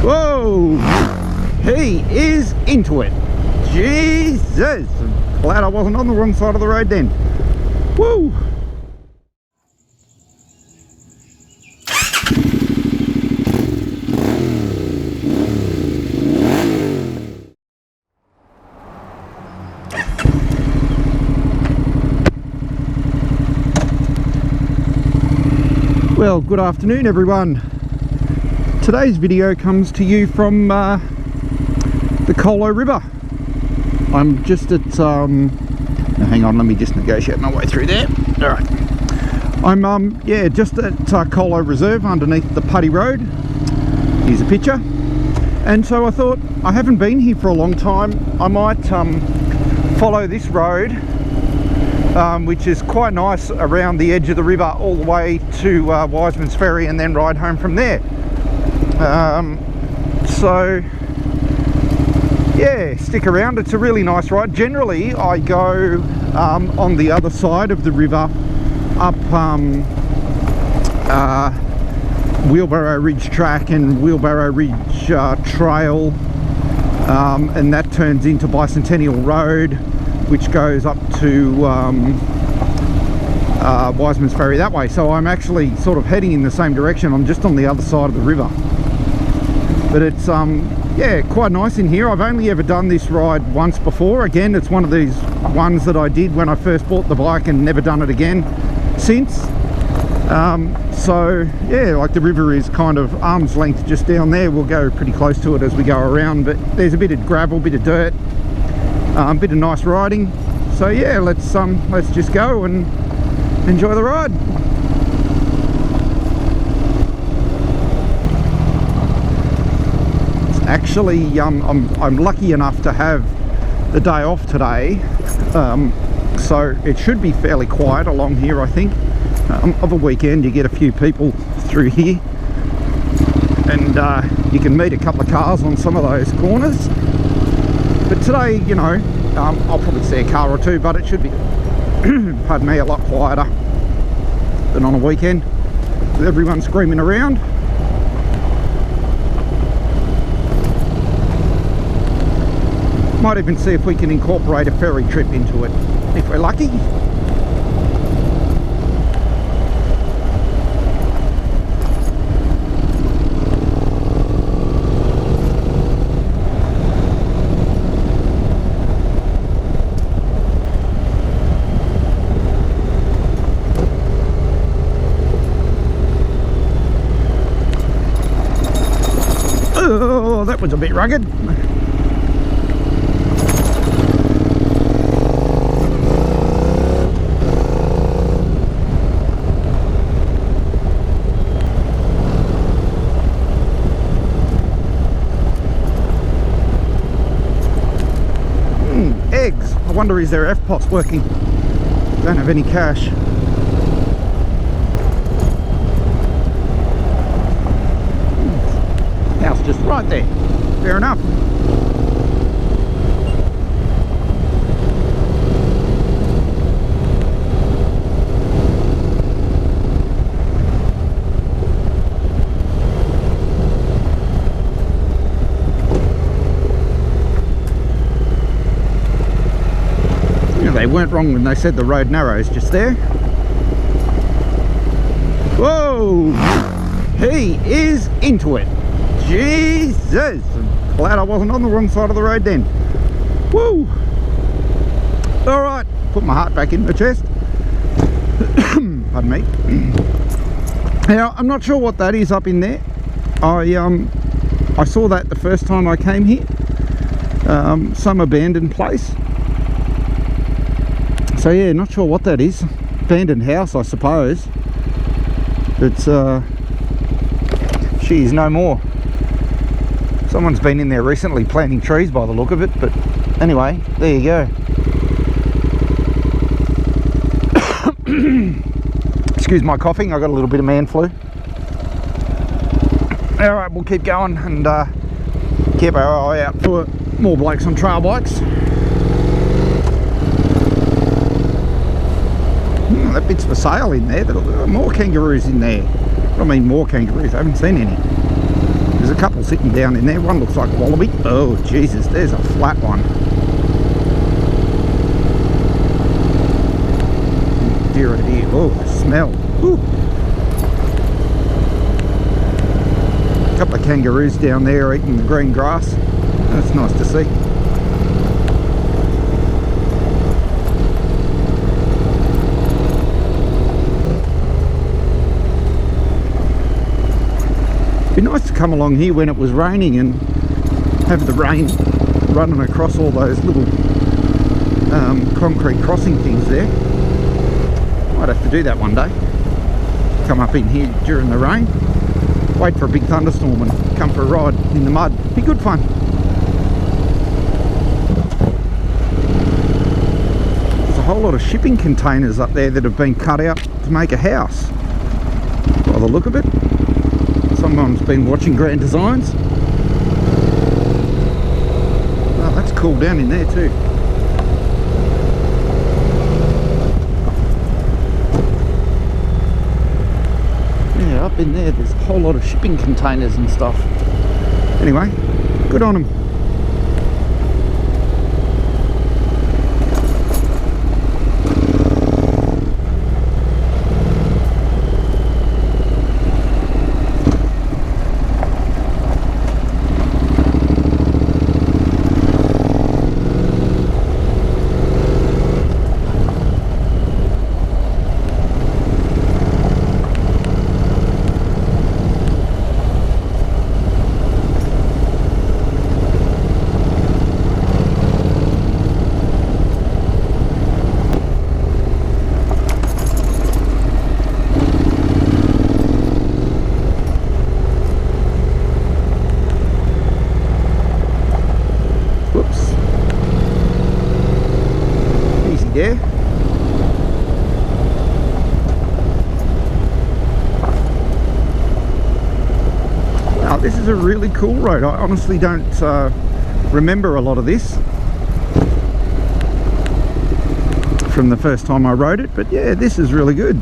Whoa! He is into it. Jesus! I'm glad I wasn't on the wrong side of the road then. Woo! Well, good afternoon everyone. Today's video comes to you from the Colo River. I'm just at, hang on, let me just negotiate my way through there. Alright. I'm, yeah, just at Colo Reserve underneath the Putty Road. Here's a picture. And so I thought, I haven't been here for a long time. I might follow this road, which is quite nice, around the edge of the river all the way to Wiseman's Ferry, and then ride home from there. So yeah, stick around. It's a really nice ride. Generally I go on the other side of the river, up Wheelbarrow Ridge Track and Wheelbarrow Ridge Trail, and that turns into Bicentennial Road, which goes up to Wiseman's Ferry that way. So I'm actually sort of heading in the same direction. I'm just on the other side of the river. But it's yeah, quite nice in here. I've only ever done this ride once before. Again, it's one of these ones that I did when I first bought the bike and never done it again since. So yeah, like the river is kind of arm's length just down there. We'll go pretty close to it as we go around, but there's a bit of gravel, bit of dirt, bit of nice riding. So yeah, let's just go and enjoy the ride. Actually, I'm lucky enough to have the day off today, so it should be fairly quiet along here. I think of a weekend you get a few people through here, and you can meet a couple of cars on some of those corners. But today, you know, I'll probably see a car or two, but it should be pardon me, a lot quieter than on a weekend with everyone screaming around. Might even see if we can incorporate a ferry trip into it, if we're lucky. Oh, that was a bit rugged. Eggs. I wonder, is their FPOS working? Don't have any cash. House just right there. Fair enough. They weren't wrong when they said the road narrows just there. Whoa! He is into it. Jesus! I'm glad I wasn't on the wrong side of the road then. Woo! Alright, put my heart back in my chest. Pardon me. Now, I'm not sure what that is up in there. I saw that the first time I came here. Some abandoned place. So yeah, not sure what that is. Abandoned house, I suppose. It's geez, no more. Someone's been in there recently planting trees by the look of it, but anyway, there you go. Excuse my coughing, I got a little bit of man flu. Alright, we'll keep going and keep our eye out for more blokes on trail bikes. That bit's for sale in there. There are more kangaroos in there. I mean, more kangaroos. I haven't seen any. There's There's a couple sitting down in there. One looks like a wallaby. Oh Jesus, there's a flat one. Dear oh dear. Oh, the smell. Whew. A couple of kangaroos down there eating the green grass. That's nice to see. It'd be nice to come along here when it was raining and have the rain running across all those little concrete crossing things there. Might have to do that one day. Come up in here during the rain, wait for a big thunderstorm and come for a ride in the mud. Be good fun. There's a whole lot of shipping containers up there that have been cut out to make a house. By the look of it. Someone's been watching Grand Designs. Oh, that's cool down in there too. Yeah, up in there there's a whole lot of shipping containers and stuff. Anyway, good on them. Yeah. Wow, this is a really cool road. I honestly don't remember a lot of this from the first time I rode it, but yeah, this is really good.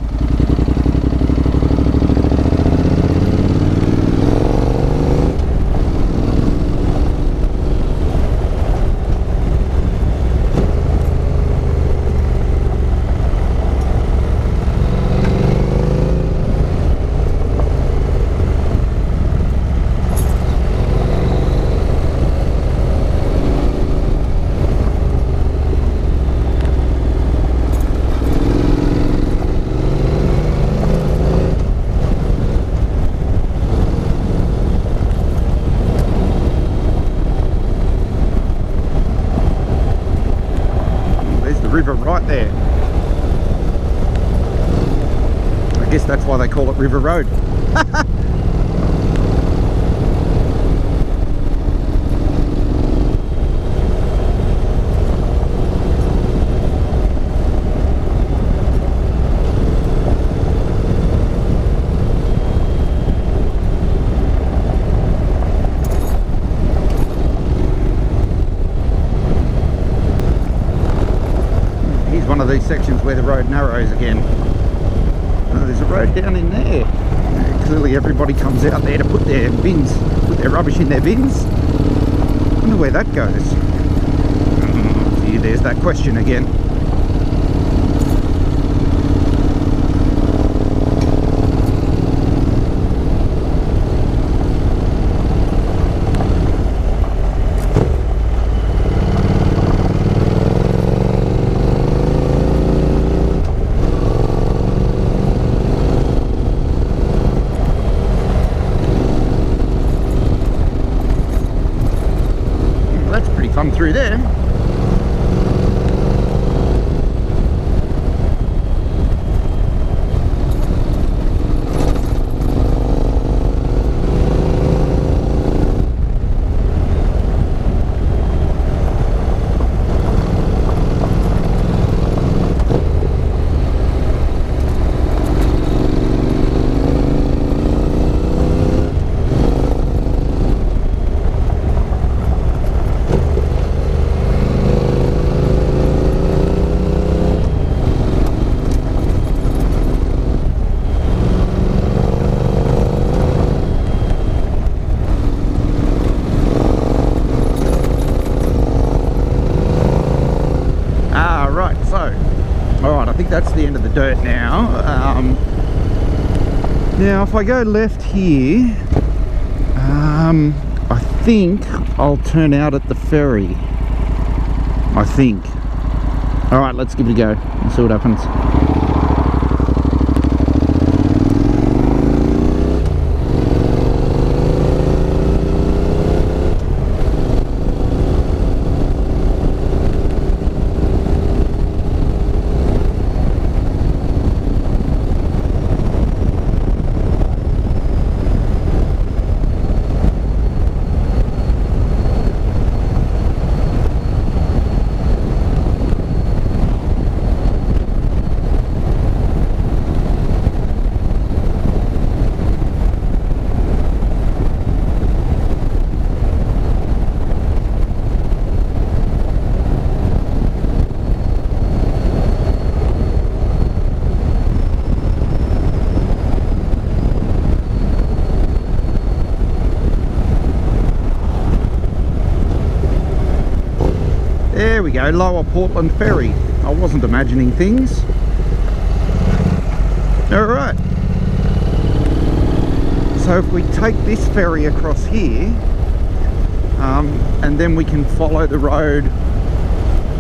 River right there. I guess that's why they call it River Road. One of these sections where the road narrows again. Oh, there's a road down in there. Clearly everybody comes out there to put their bins, put their rubbish in their bins. I wonder where that goes. Gee, there's that question again. Come through there. that's the end of the dirt now. Now if I go left here, I think I'll turn out at the ferry. I think. Alright, let's give it a go and see what happens. There we go, Lower Portland Ferry. I wasn't imagining things. Alright. So if we take this ferry across here, and then we can follow the road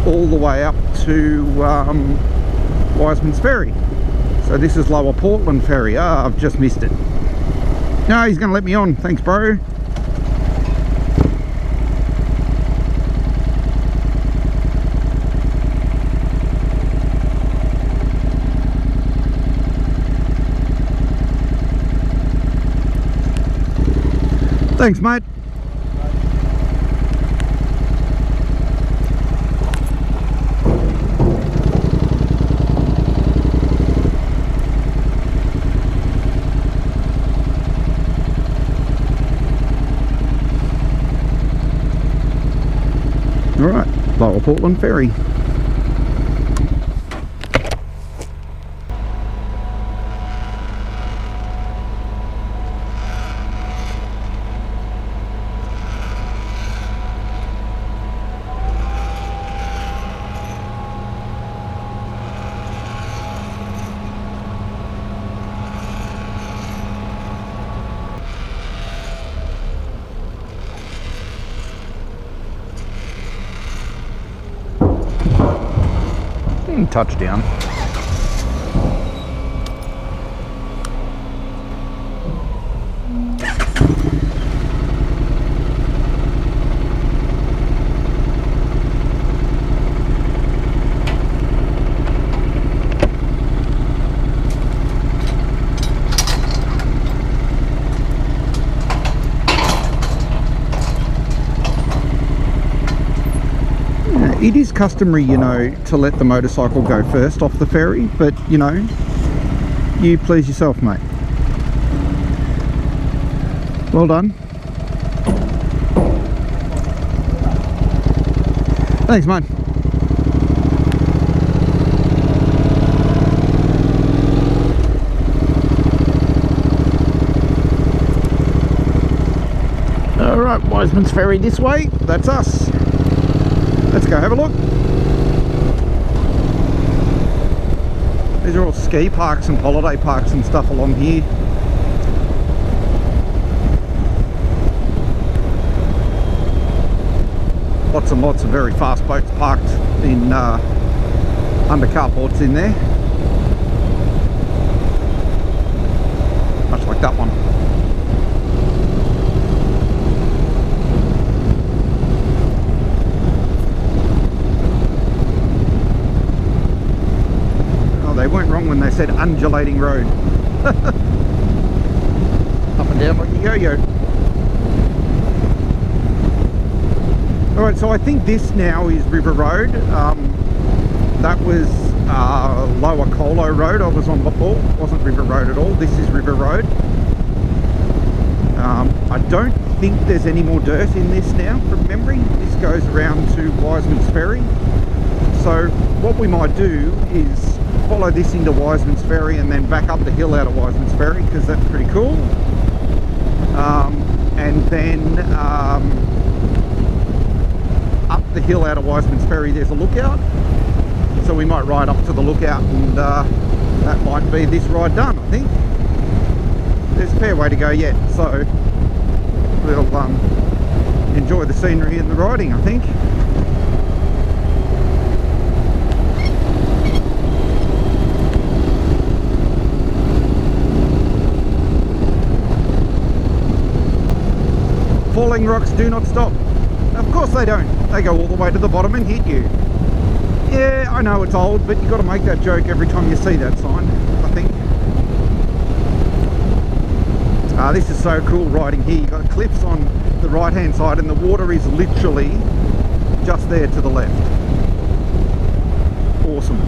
all the way up to Wiseman's Ferry. So this is Lower Portland Ferry. Ah, I've just missed it. No, he's going to let me on. Thanks, bro. Thanks, mate. All right, Lower Portland Ferry. Touchdown. It is customary, you know, to let the motorcycle go first off the ferry, but, you know, you please yourself, mate. Well done. Thanks, mate. Alright, Wiseman's Ferry this way. That's us. Let's go have a look. These are all ski parks and holiday parks and stuff along here. Lots and lots of very fast boats parked in under carports in there. Much like that one. They weren't wrong when they said undulating road. Up and down like a yo-yo. Alright, so I think this now is River Road. That was Lower Colo Road I was on before. It wasn't River Road at all. This is River Road. I don't think there's any more dirt in this now from memory. This goes around to Wiseman's Ferry. So what we might do is follow this into Wiseman's Ferry and then back up the hill out of Wiseman's Ferry, because that's pretty cool. And then up the hill out of Wiseman's Ferry there's a lookout, So we might ride up to the lookout, and that might be this ride done, I think. There's a fair way to go yet, so we'll enjoy the scenery and the riding, I think. Falling rocks do not stop. Of course they don't. They go all the way to the bottom and hit you. Yeah, I know it's old, but you've got to make that joke every time you see that sign, I think. This is so cool riding here. You've got cliffs on the right hand side and the water is literally just there to the left. Awesome.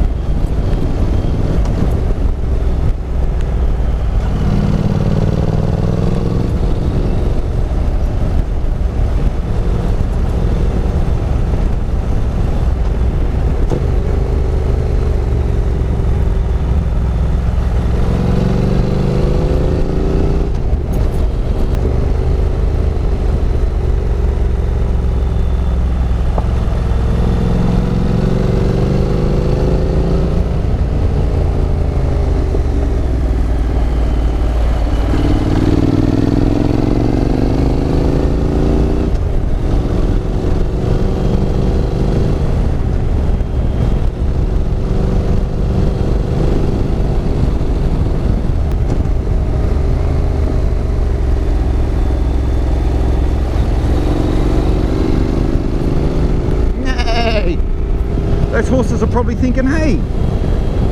Those horses are probably thinking, hey,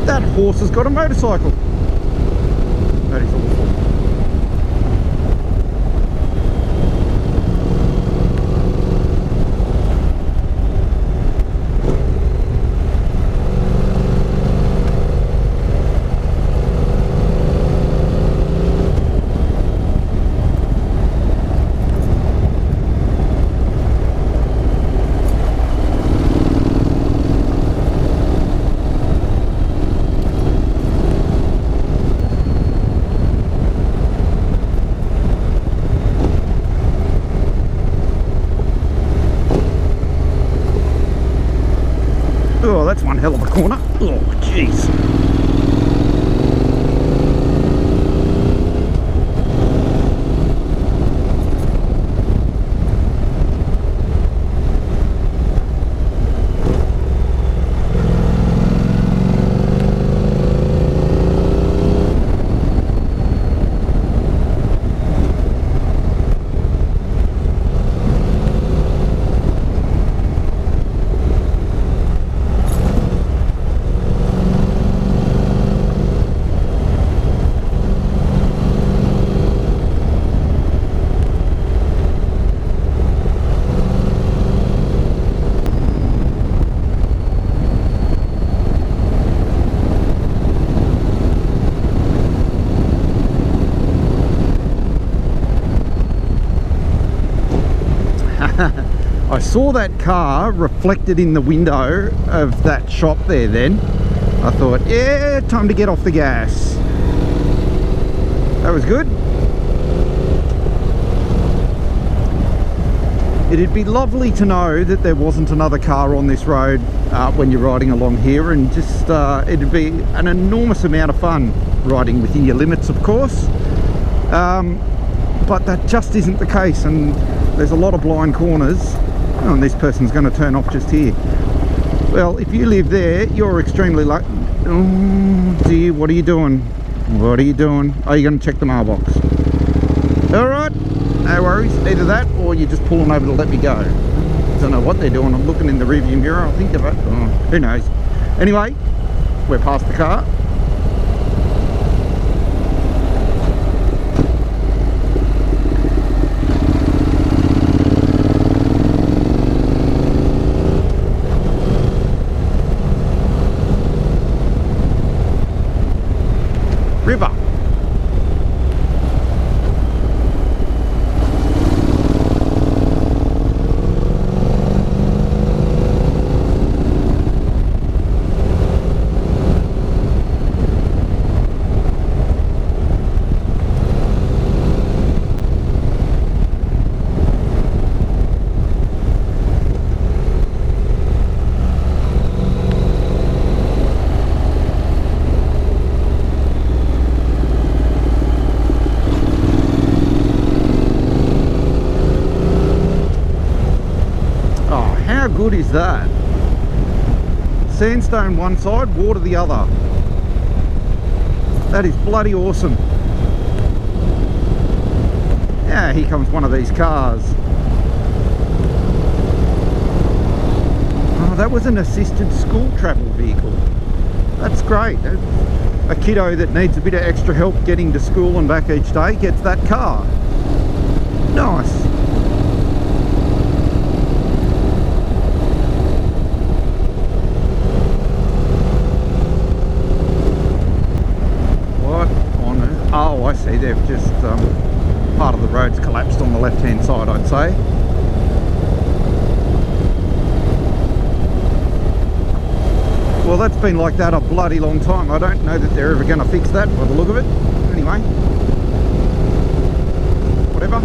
that horse has got a motorcycle. That is awful. Oh, that's one hell of a corner. Oh, jeez. I saw that car reflected in the window of that shop there then. I thought, yeah, time to get off the gas. That was good. It'd be lovely to know that there wasn't another car on this road when you're riding along here, and just it'd be an enormous amount of fun riding within your limits, of course. But that just isn't the case, and there's a lot of blind corners. Oh, and this person's going to turn off just here. Well, if you live there, you're extremely lucky. Oh dear, what are you doing? What are you doing? Are you going to check the mailbox? Alright, no worries. Either that or you're just pulling over to let me go. Don't know what they're doing. I'm looking in the rearview mirror. I think they're... Oh, who knows? Anyway, we're past the car. River. good is that? Sandstone one side, water the other. That is bloody awesome. Yeah, here comes one of these cars. Oh, that was an assisted school travel vehicle. That's great. A kiddo that needs a bit of extra help getting to school and back each day gets that car. Nice. Oh, I see. They've just part of the road's collapsed on the left-hand side, I'd say. Well, that's been like that a bloody long time. I don't know that they're ever going to fix that by the look of it. Anyway, whatever.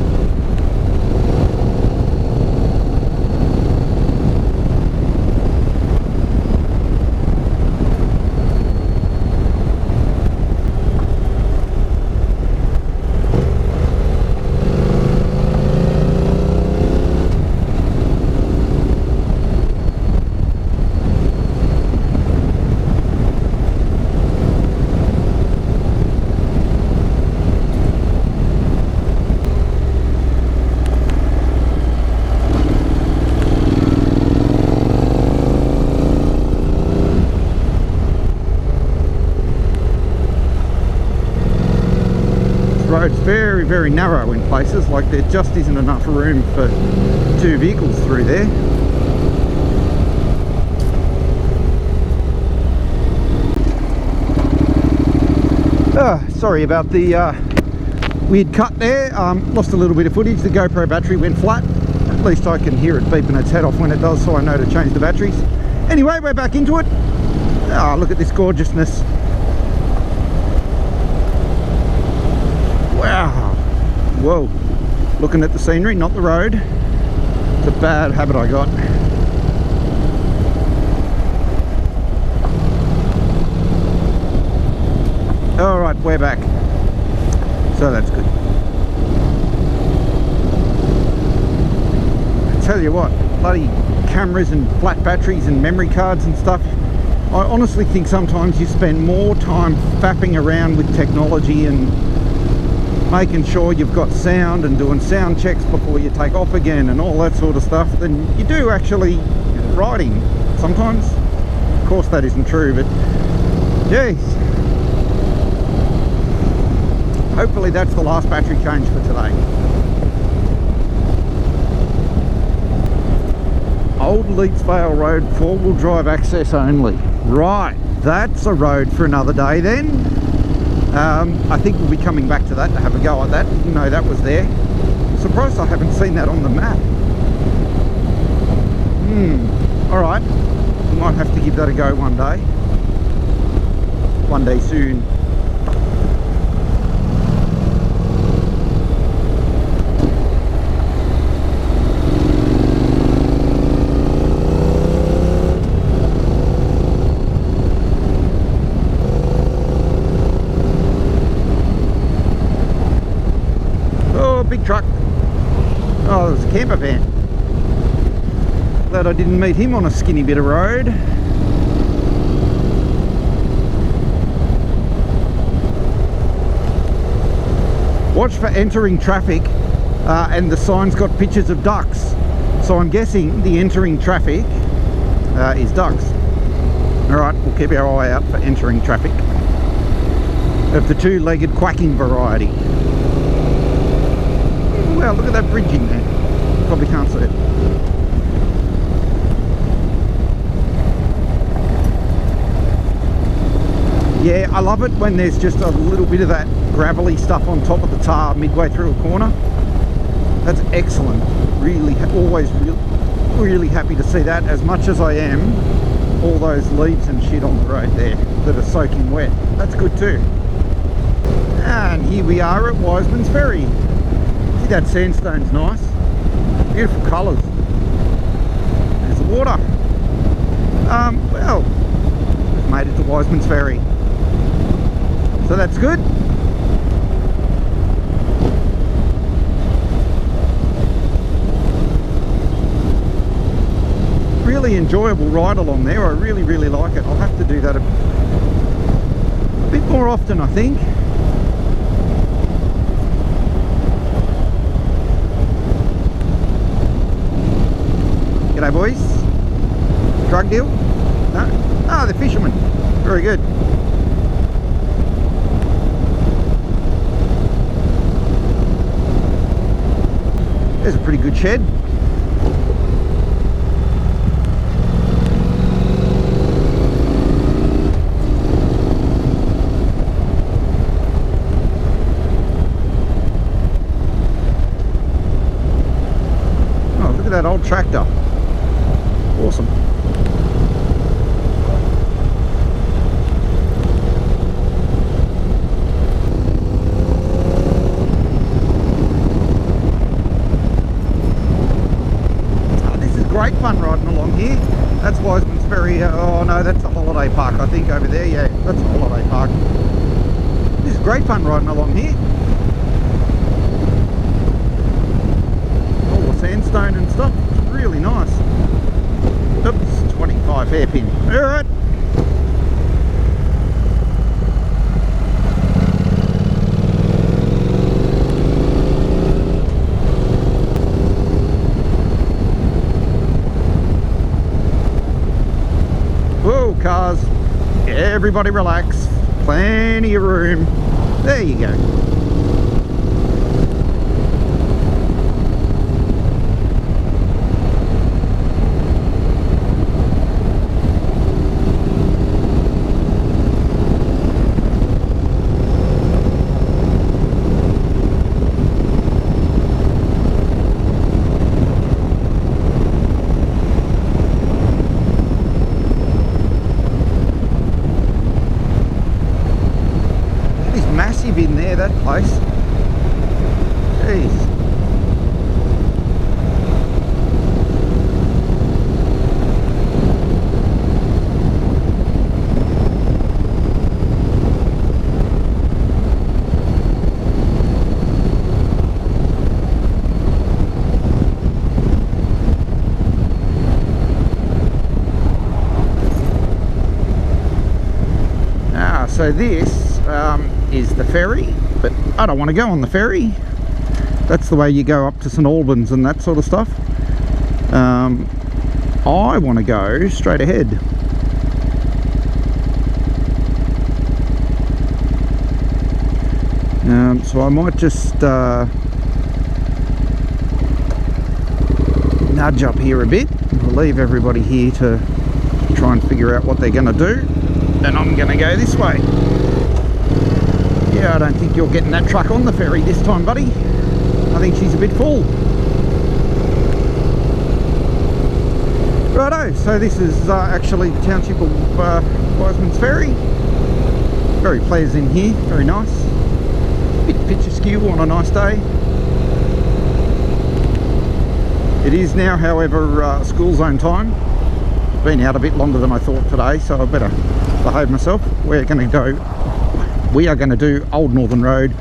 Road's very, very narrow in places, like there just isn't enough room for two vehicles through there. Sorry about the weird cut there. Lost a little bit of footage. The GoPro battery went flat. At least I can hear it beeping its head off when it does, so I know to change the batteries. Anyway, we're back into it. Oh, look at this gorgeousness. Wow. Whoa. Looking at the scenery, not the road. It's a bad habit I got. Alright, we're back. So that's good. I tell you what, bloody cameras and flat batteries and memory cards and stuff. I honestly think sometimes you spend more time fapping around with technology and making sure you've got sound and doing sound checks before you take off again and all that sort of stuff than you do actually riding sometimes. Of course that isn't true, but geez. Hopefully that's the last battery change for today. Old Leetsvale Road, four-wheel drive access only. Right, that's a road for another day then. I think we'll be coming back to that to have a go at that. Didn't know that was there. I'm surprised I haven't seen that on the map. Alright, we might have to give that a go one day. One day soon. Big truck. Oh, there's a camper van. Glad I didn't meet him on a skinny bit of road. Watch for entering traffic, and the sign's got pictures of ducks. So I'm guessing the entering traffic is ducks. Alright, we'll keep our eye out for entering traffic of the two-legged quacking variety. Wow, look at that bridging there. Probably can't see it. Yeah, I love it when there's just a little bit of that gravelly stuff on top of the tar midway through a corner. That's excellent. Really, always really happy to see that, as much as I am all those leaves and shit on the road there that are soaking wet. That's good too. And here we are at Wiseman's Ferry. See, that sandstone's nice. Beautiful colours. There's the water. Well, we've made it to Wiseman's Ferry. So that's good. really enjoyable ride along there. I really like it. I'll have to do that a bit more often, I think. G'day boys. Drug deal? No? Ah, the fishermen. Very good. There's a pretty good shed. Oh, look at that old tractor. Awesome. Great fun riding along here. That's Wiseman's Ferry. Oh no, that's the holiday park, I think, over there. Yeah, that's a holiday park. This is great fun riding along here. All the sandstone and stuff. It's really nice. Oops, 25 hairpin. Alright. Whoa, cars. Everybody relax. Plenty of room. There you go. In there, that place. Jeez. So this is the ferry, but I don't want to go on the ferry. That's the way you go up to St Albans and that sort of stuff. I want to go straight ahead. So I might just nudge up here a bit. I'll leave everybody here to try and figure out what they're going to do. And I'm going to go this way. Yeah, I don't think you're getting that truck on the ferry this time, buddy. I think she's a bit full. Righto, so this is actually the township of Wiseman's Ferry. Very pleasant here, very nice. Bit picturesque on a nice day. It is now, however, school zone time. Been out a bit longer than I thought today, so I better behave myself. We are going to do Old Northern Road,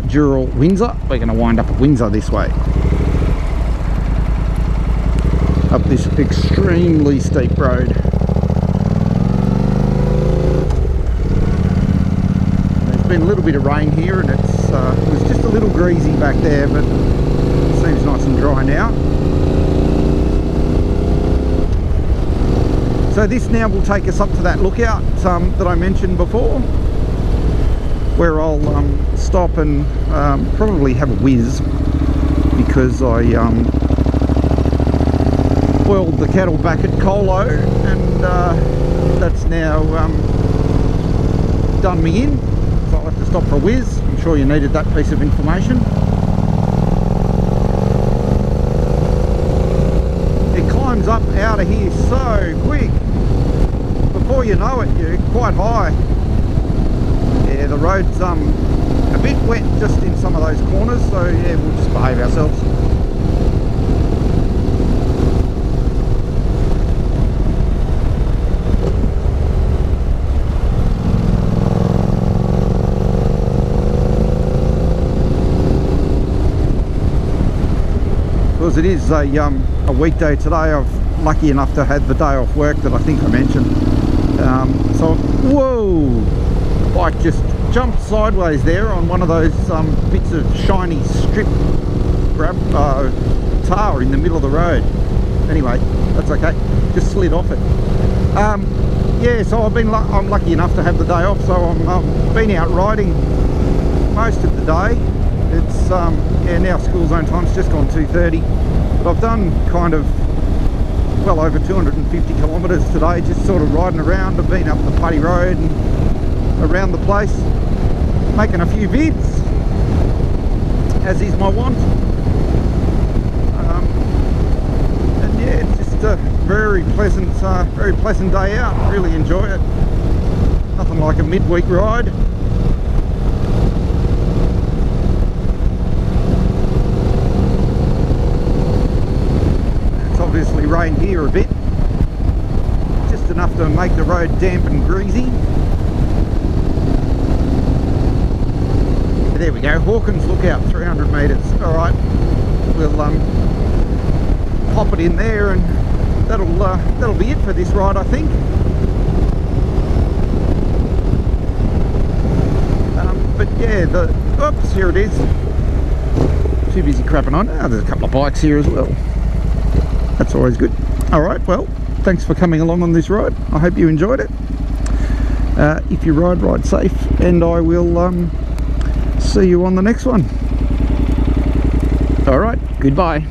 Dural, Windsor. We're going to wind up at Windsor this way. Up this extremely steep road. There's been a little bit of rain here and it was just a little greasy back there, but it seems nice and dry now. So this now will take us up to that lookout that I mentioned before, where I'll stop and probably have a whiz, because I boiled the kettle back at Colo and that's now done me in, so I'll have to stop for a whiz. I'm sure you needed that piece of information. It climbs up out of here so quick. Before you know it, you're quite high. Yeah, the road's a bit wet just in some of those corners, so yeah, we'll just behave ourselves. Because it is a weekday today, I've lucky enough to have the day off work that I think I mentioned. So, whoa, the bike just jumped sideways there on one of those bits of shiny strip tar in the middle of the road. Anyway, that's okay, just slid off it. Yeah, so I'm lucky enough to have the day off, so I'm been out riding most of the day. It's yeah, now school zone time's just gone 2:30, but I've done kind of well over 250 kilometres today, just sort of riding around. I've been up the Putty Road and around the place, making a few vids, as is my want. And yeah, it's just a very pleasant day out. Really enjoy it. Nothing like a midweek ride. It's obviously rained here a bit, just enough to make the road damp and greasy. There we go, Hawkins Lookout, 300 metres. Alright, we'll pop it in there, and that'll be it for this ride, I think. But yeah, oops, here it is. Too busy crapping on. Oh, there's a couple of bikes here as well. That's always good. Alright, well, thanks for coming along on this ride. I hope you enjoyed it. If you ride safe, and I will see you on the next one. Alright, goodbye.